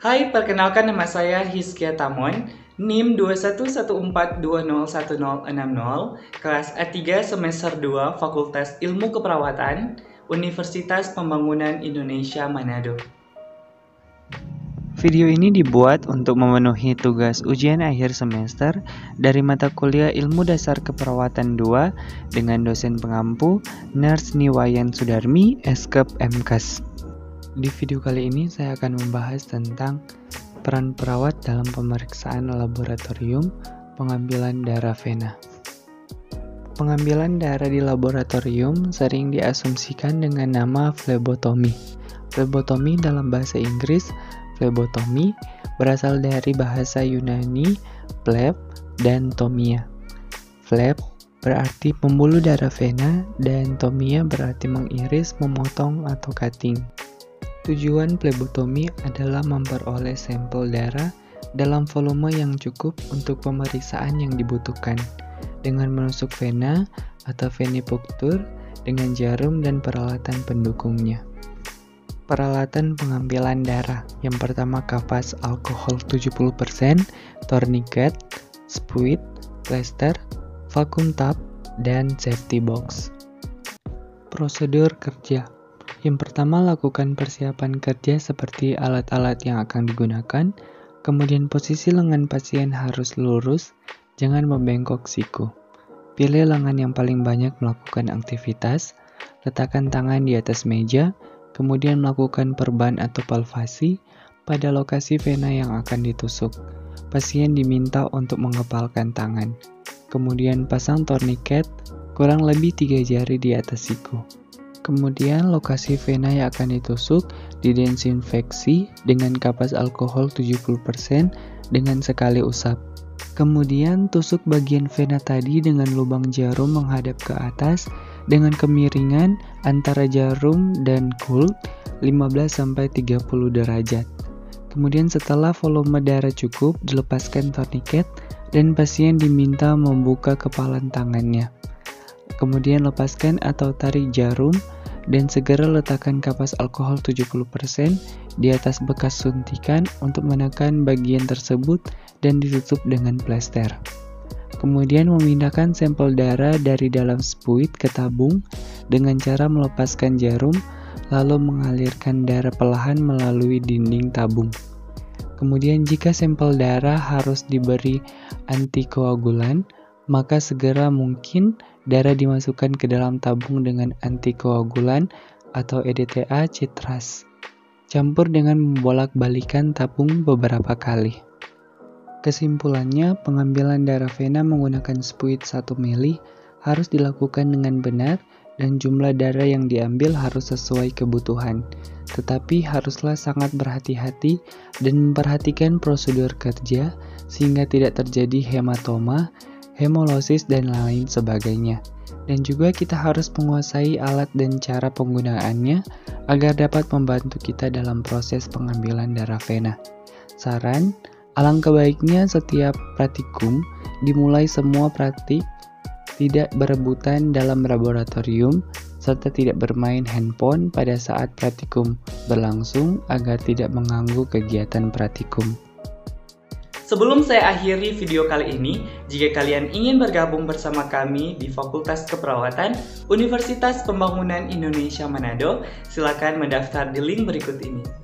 Hai, perkenalkan nama saya Hizkia Tamon, NIM 2114201060, kelas A3 semester 2 Fakultas Ilmu Keperawatan, Universitas Pembangunan Indonesia Manado. Video ini dibuat untuk memenuhi tugas ujian akhir semester dari mata kuliah Ilmu Dasar Keperawatan 2 dengan dosen pengampu Nurse Niwayan Sudarmi, Eskep MKes. Di video kali ini saya akan membahas tentang peran perawat dalam pemeriksaan laboratorium pengambilan darah vena. Pengambilan darah di laboratorium sering diasumsikan dengan nama flebotomi. Flebotomi dalam bahasa Inggris, flebotomi berasal dari bahasa Yunani phleb dan tomia. Phleb berarti pembuluh darah vena dan tomia berarti mengiris, memotong, atau cutting. Tujuan flebotomi adalah memperoleh sampel darah dalam volume yang cukup untuk pemeriksaan yang dibutuhkan dengan menusuk vena atau venipunctur dengan jarum dan peralatan pendukungnya. Peralatan pengambilan darah yang pertama kapas alkohol 70%, tourniquet, spuit, plester, vacuum tube, dan safety box. Prosedur kerja. Yang pertama, lakukan persiapan kerja seperti alat-alat yang akan digunakan, kemudian posisi lengan pasien harus lurus, jangan membengkok siku. Pilih lengan yang paling banyak melakukan aktivitas, letakkan tangan di atas meja, kemudian melakukan perban atau palpasi pada lokasi vena yang akan ditusuk. Pasien diminta untuk mengepalkan tangan, kemudian pasang tourniquet kurang lebih 3 jari di atas siku. Kemudian lokasi vena yang akan ditusuk didesinfeksi dengan kapas alkohol 70% dengan sekali usap. Kemudian tusuk bagian vena tadi dengan lubang jarum menghadap ke atas dengan kemiringan antara jarum dan kult 15-30 derajat. Kemudian setelah volume darah cukup, dilepaskan tourniquet dan pasien diminta membuka kepalan tangannya. Kemudian lepaskan atau tarik jarum dan segera letakkan kapas alkohol 70% di atas bekas suntikan untuk menekan bagian tersebut dan ditutup dengan plester. Kemudian memindahkan sampel darah dari dalam spuit ke tabung dengan cara melepaskan jarum lalu mengalirkan darah perlahan melalui dinding tabung. Kemudian jika sampel darah harus diberi antikoagulan, maka segera mungkin darah dimasukkan ke dalam tabung dengan antikoagulan atau EDTA citras. Campur dengan membolak-balikan tabung beberapa kali. Kesimpulannya, pengambilan darah vena menggunakan spuit 1 mili harus dilakukan dengan benar dan jumlah darah yang diambil harus sesuai kebutuhan. Tetapi haruslah sangat berhati-hati dan memperhatikan prosedur kerja sehingga tidak terjadi hematoma, hemolosis, dan lain sebagainya. Dan juga kita harus menguasai alat dan cara penggunaannya agar dapat membantu kita dalam proses pengambilan darah vena. Saran, alangkah baiknya setiap praktikum dimulai semua praktik tidak berebutan dalam laboratorium serta tidak bermain handphone pada saat praktikum berlangsung agar tidak mengganggu kegiatan praktikum. Sebelum saya akhiri video kali ini, jika kalian ingin bergabung bersama kami di Fakultas Keperawatan Universitas Pembangunan Indonesia Manado, silakan mendaftar di link berikut ini.